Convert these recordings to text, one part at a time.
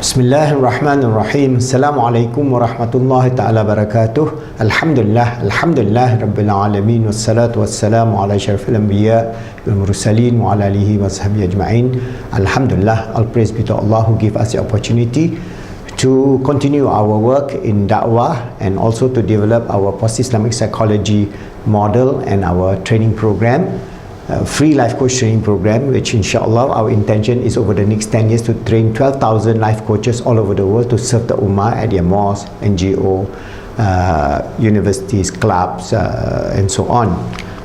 Bismillahirrahmanirrahim. Assalamualaikum warahmatullahi ta'ala barakatuh. Alhamdulillah Rabbil Alamin. Wassalatu wassalamu ala syarafil anbiya wal mursalin wa ala alihi wa sahbihi ajma'in. Alhamdulillah, all praise be to Allah who give us the opportunity to continue our work in da'wah and also to develop our post-Islamic psychology model and our training program, free life coach training program, which inshallah our intention is over the next 10 years to train 12,000 life coaches all over the world to serve the ummah at their mosques, NGO, universities, clubs, and so on.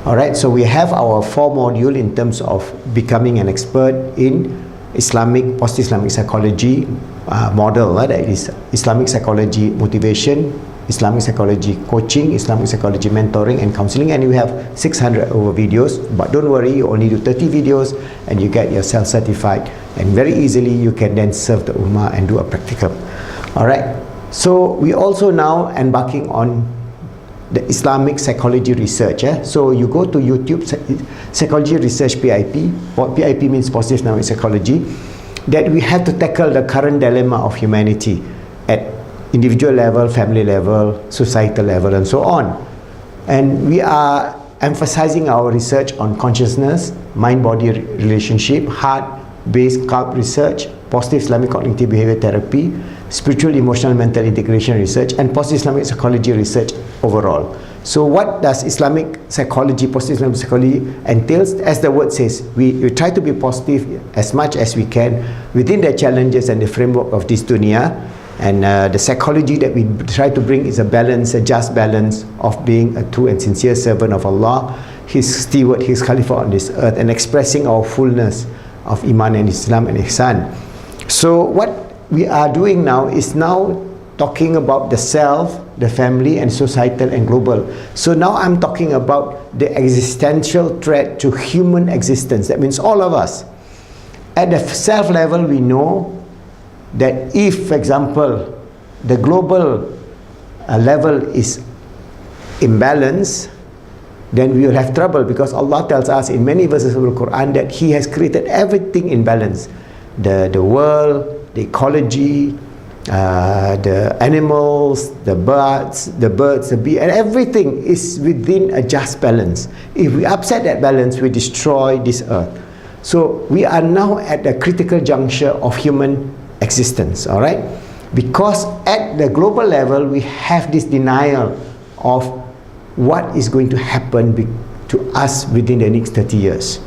Alright, so we have our 4 module in terms of becoming an expert in Islamic, post-Islamic psychology model, that is Islamic psychology motivation, Islamic psychology coaching, Islamic psychology mentoring and counseling, and we have 600 over videos. But don't worry, you only do 30 videos and you get yourself certified, and very easily you can then serve the ummah and do a practical. Alright, so we also now embarking on the Islamic psychology research. So you go to YouTube, psychology research PIP. What PIP means, positive Islamic psychology, that we have to tackle the current dilemma of humanity at individual level, family level, societal level, and so on. And we are emphasizing our research on consciousness, mind-body relationship, heart-based cult research, positive Islamic cognitive behavior therapy, spiritual, emotional, mental integration research, and positive Islamic psychology research overall. So what does Islamic psychology, positive Islamic psychology entails? As the word says, we try to be positive as much as we can within the challenges and the framework of this dunya. And the psychology that we try to bring is a balance, a just balance of being a true and sincere servant of Allah, His steward, His Khalifa on this earth, and expressing our fullness of Iman and Islam and Ihsan. So what we are doing now is now talking about the self, the family, and societal and global. So now I'm talking about the existential threat to human existence. That means all of us. At the self level, we know that if, for example, the global level is imbalanced, then we will have trouble, because Allah tells us in many verses of the Quran that He has created everything in balance. The world, the ecology, the animals, the birds, the bee, and everything is within a just balance. If we upset that balance, we destroy this earth. So we are now at a critical juncture of human existence, alright? Because at the global level, we have this denial of what is going to happen to us within the next 30 years.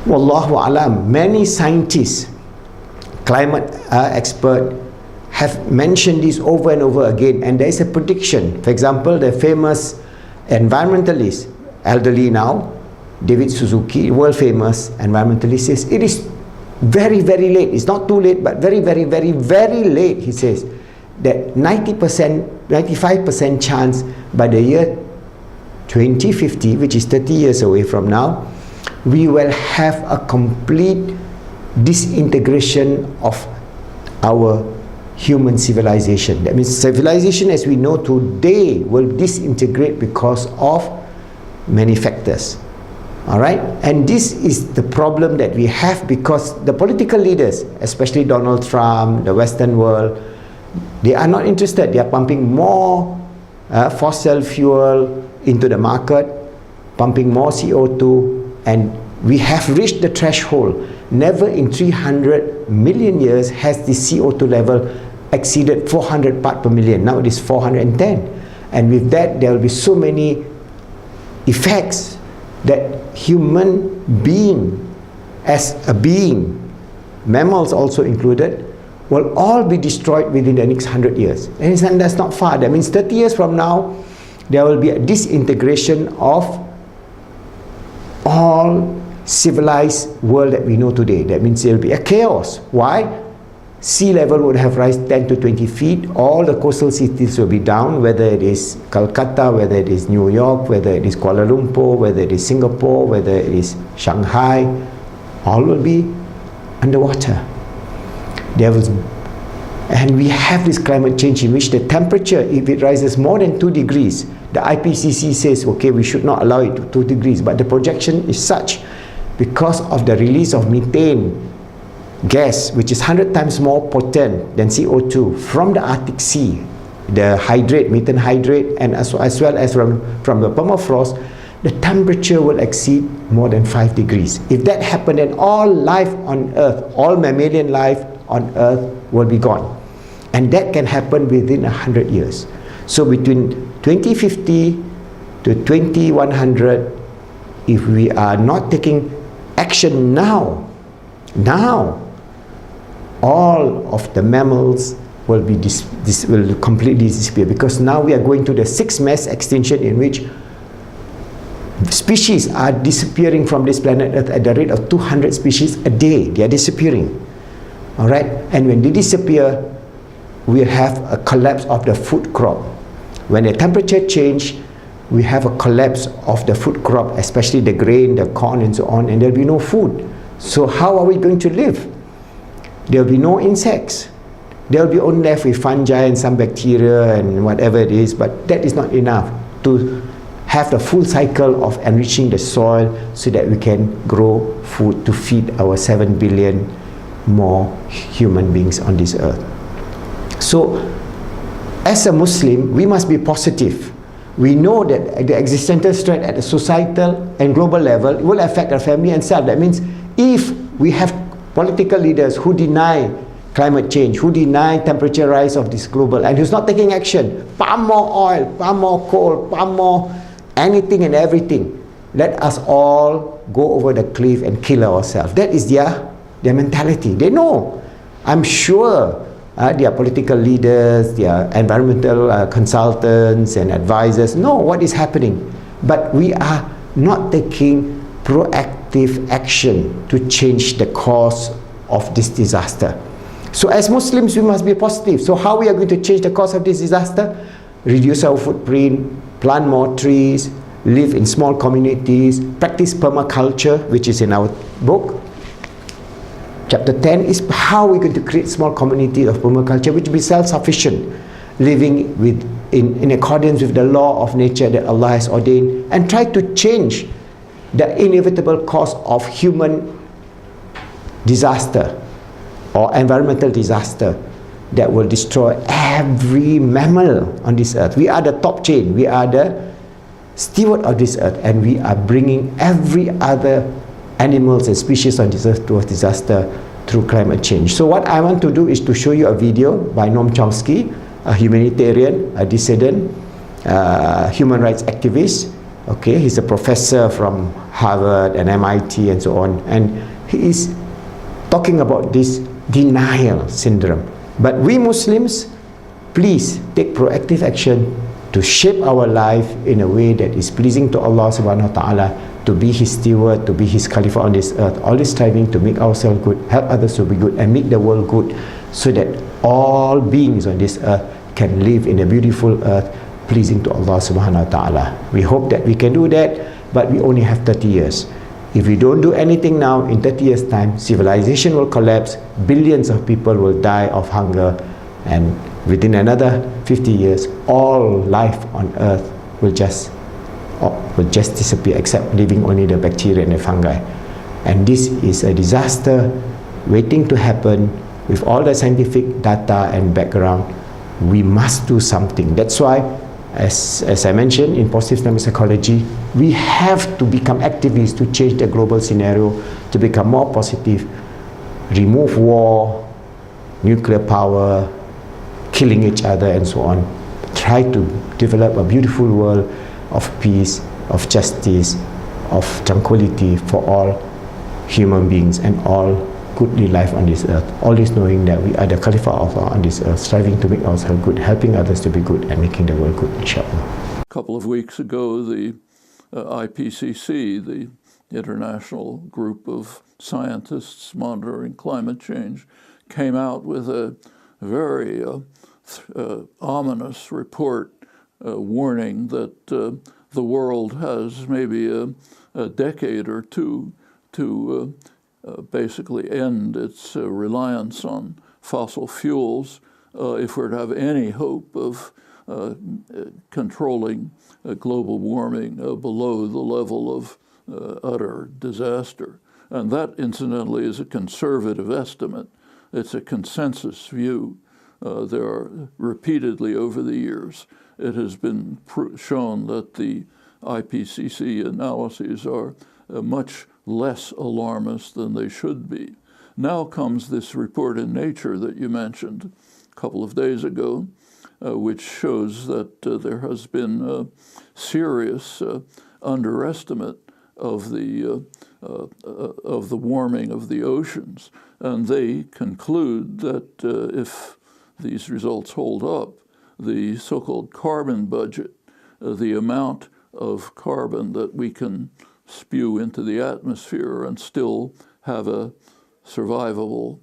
Wallahu alam, many scientists, climate experts have mentioned this over and over again, and there is a prediction. For example, the famous environmentalist, elderly now, David Suzuki, world famous environmentalist, says it is very, very late. It's not too late, but very, very, very, very late. He says that 90%, 95% chance by the year 2050, which is 30 years away from now, we will have a complete disintegration of our human civilization. That means civilization as we know today will disintegrate because of many factors. Alright, and this is the problem that we have, because the political leaders, especially Donald Trump, the Western world, they are not interested. They are pumping more fossil fuel into the market, pumping more CO2, and we have reached the threshold. Never in 300 million years has the CO2 level exceeded 400 parts per million. Now it is 410, and with that there will be so many effects that human being as a being, mammals also included, will all be destroyed within the next 100 years. And that's not far. That means 30 years from now, there will be a disintegration of all civilized world that we know today. That means there will be a chaos. Why? Sea level would have risen 10 to 20 feet. All the coastal cities will be down, whether it is Calcutta, whether it is New York, whether it is Kuala Lumpur, whether it is Singapore, whether it is Shanghai, all will be underwater. And we have this climate change in which the temperature, if it rises more than 2 degrees, the IPCC says, okay, we should not allow it to 2 degrees, but the projection is such, because of the release of methane gas, which is 100 times more potent than CO2 from the Arctic Sea, the hydrate, methane hydrate, and as well as from the permafrost, the temperature will exceed more than 5 degrees. If that happened, then all life on Earth, all mammalian life on Earth will be gone. And that can happen within 100 years. So between 2050 to 2100, if we are not taking action now, all of the mammals will be will completely disappear, because now we are going to the 6th mass extinction, in which species are disappearing from this planet Earth at the rate of 200 species a day. They are disappearing. All right, and when they disappear, we have a collapse of the food crop. When the temperature change, we have a collapse of the food crop, especially the grain, the corn, and so on, and there will be no food. So how are we going to live? There will be no insects. They will be only left with fungi and some bacteria and whatever it is, but that is not enough to have the full cycle of enriching the soil so that we can grow food to feed our 7 billion more human beings on this earth. So, as a Muslim, we must be positive. We know that the existential threat at the societal and global level will affect our family and self. That means if we have political leaders who deny climate change, who deny temperature rise of this global, and who's not taking action, palm more oil, palm more coal, palm more anything and everything, let us all go over the cliff and kill ourselves. That is their mentality. They know. I'm sure their political leaders, their environmental consultants and advisors know what is happening. But we are not taking proactive action to change the cause of this disaster. So as Muslims, we must be positive. So how we are going to change the cause of this disaster? Reduce our footprint, plant more trees, live in small communities, practice permaculture, which is in our book. Chapter 10 is how we're going to create small community of permaculture, which will be self-sufficient, living in accordance with the law of nature that Allah has ordained, and try to change the inevitable cause of human disaster or environmental disaster that will destroy every mammal on this earth. We are the top chain. We are the steward of this earth, and we are bringing every other animals and species on this earth to a disaster through climate change. So what I want to do is to show you a video by Noam Chomsky, a humanitarian, a dissident, human rights activist. Okay, he's a professor from Harvard and MIT and so on, and he is talking about this denial syndrome. But we Muslims, please take proactive action to shape our life in a way that is pleasing to Allah subhanahu wa ta'ala, to be His steward, to be His Khalifa on this earth, always striving to make ourselves good, help others to be good, and make the world good, so that all beings on this earth can live in a beautiful earth, pleasing to Allah subhanahu wa ta'ala. We hope that we can do that, but we only have 30 years. If we don't do anything now, in 30 years' time, civilization will collapse, billions of people will die of hunger, and within another 50 years, all life on earth will just disappear, except leaving only the bacteria and the fungi. And this is a disaster waiting to happen. With all the scientific data and background, we must do something. That's why, as I mentioned, in positive Islamic psychology, we have to become activists to change the global scenario, to become more positive, remove war, nuclear power, killing each other, and so on. Try to develop a beautiful world of peace, of justice, of tranquility for all human beings and all goodly life on this earth. Always knowing that we are the Khalifa of Allah on this earth, striving to make ourselves good, helping others to be good, and making the world good, inshallah. A couple of weeks ago, the IPCC, the International Group of Scientists Monitoring Climate Change, came out with a very ominous report warning that the world has maybe a decade or two to basically end its reliance on fossil fuels if we're to have any hope of controlling global warming below the level of utter disaster. And that, incidentally, is a conservative estimate. It's a consensus view. There are repeatedly over the years, it has been shown that the IPCC analyses are much less alarmist than they should be. Now comes this report in Nature that you mentioned a couple of days ago, which shows that there has been a serious underestimate of the warming of the oceans, and they conclude that if these results hold up, the so-called carbon budget, the amount of carbon that we can spew into the atmosphere and still have a survivable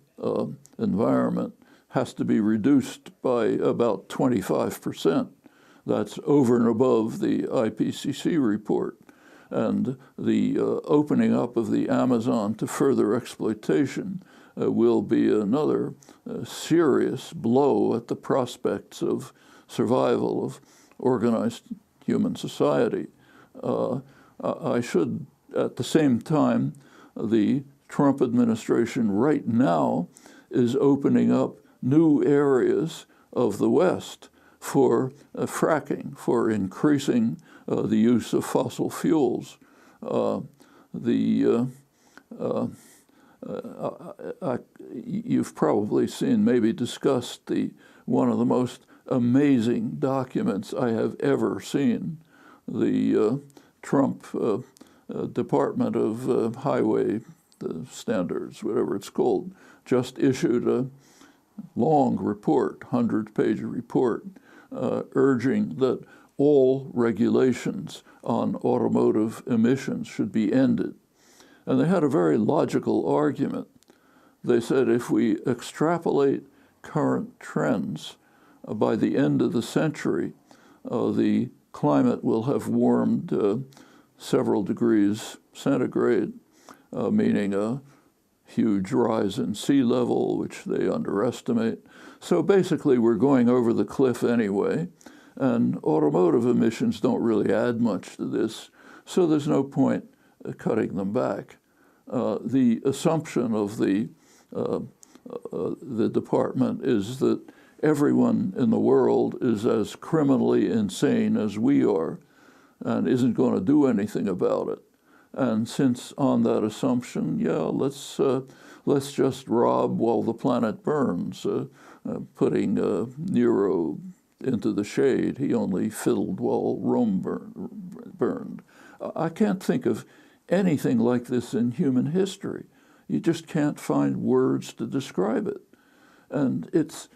environment, has to be reduced by about 25%. That's over and above the IPCC report. And the opening up of the Amazon to further exploitation will be another serious blow at the prospects of survival of organized human society. I should, at the same time, the Trump administration right now is opening up new areas of the West for fracking, for increasing the use of fossil fuels. You've probably seen, maybe discussed, one of the most amazing documents I have ever seen. The Trump Department of Highway Standards, whatever it's called, just issued a long report, 100-page report, urging that all regulations on automotive emissions should be ended. And they had a very logical argument. They said if we extrapolate current trends, by the end of the century, the climate will have warmed several degrees centigrade, meaning a huge rise in sea level, which they underestimate. So basically, we're going over the cliff anyway, and automotive emissions don't really add much to this, so there's no point cutting them back. The assumption of the department is that everyone in the world is as criminally insane as we are and isn't going to do anything about it. And since on that assumption, yeah, let's just rob while the planet burns, putting Nero into the shade. He only fiddled while Rome burned. I can't think of anything like this in human history. You just can't find words to describe it. And at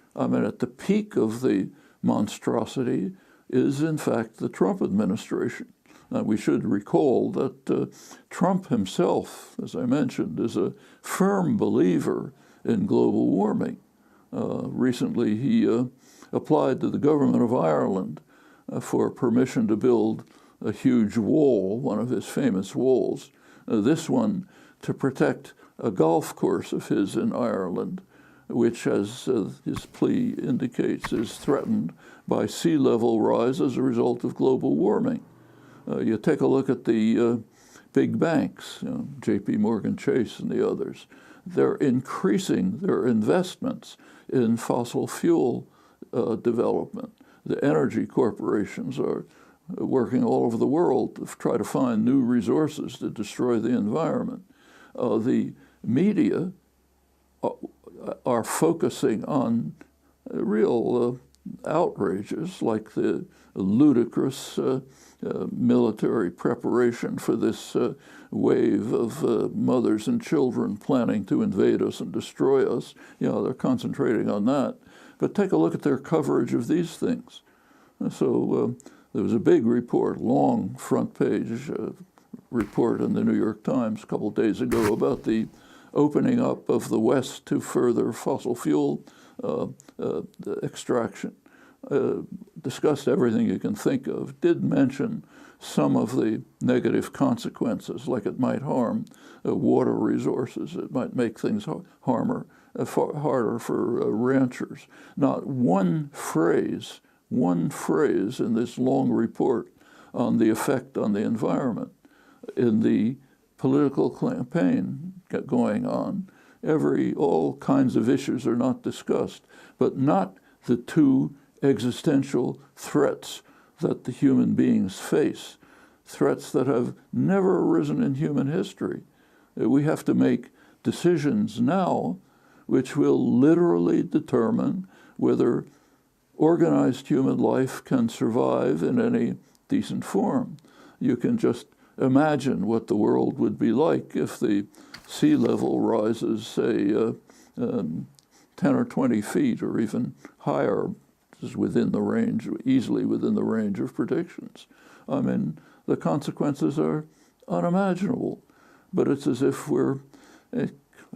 the peak of the monstrosity is, in fact, the Trump administration. Now, we should recall that Trump himself, as I mentioned, is a firm believer in global warming. Recently, he applied to the government of Ireland for permission to build a huge wall, one of his famous walls, this one to protect a golf course of his in Ireland, which, as his plea indicates, is threatened by sea level rise as a result of global warming. You take a look at the big banks, J.P. Morgan Chase and the others. They're increasing their investments in fossil fuel development. The energy corporations are working all over the world to try to find new resources to destroy the environment. The media are focusing on real outrages like the ludicrous military preparation for this wave of mothers and children planning to invade us and destroy us. They're concentrating on that. But take a look at their coverage of these things. So there was a big report, long front page report in the New York Times a couple of days ago about the opening up of the West to further fossil fuel extraction. Discussed everything you can think of, did mention some of the negative consequences, like it might harm water resources, it might make things harder for ranchers. Not one phrase in this long report on the effect on the environment. In the political campaign going on. All kinds of issues are not discussed, but not the two existential threats that the human beings face, threats that have never arisen in human history. We have to make decisions now which will literally determine whether organized human life can survive in any decent form. You can just imagine what the world would be like if the sea level rises, say, 10 or 20 feet or even higher, is within the range, easily within the range of predictions. I mean, the consequences are unimaginable, but it's as if we're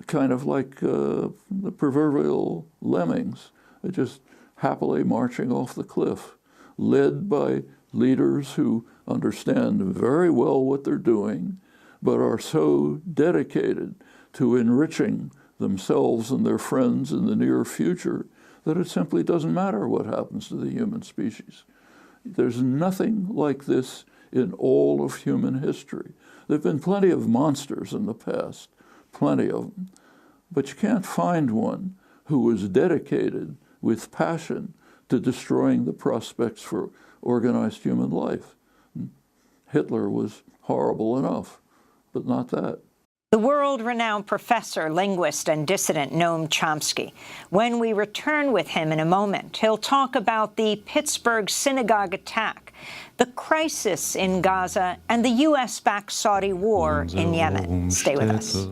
kind of like the proverbial lemmings, just happily marching off the cliff, led by leaders who understand very well what they're doing, but are so dedicated to enriching themselves and their friends in the near future that it simply doesn't matter what happens to the human species. There's nothing like this in all of human history. There have been plenty of monsters in the past, plenty of them, but you can't find one who was dedicated with passion to destroying the prospects for organized human life. Hitler was horrible enough, but not that. The world-renowned professor, linguist, and dissident Noam Chomsky. When we return with him in a moment, he'll talk about the Pittsburgh synagogue attack, the crisis in Gaza, and the U.S.-backed Saudi war in Yemen. Stay with us.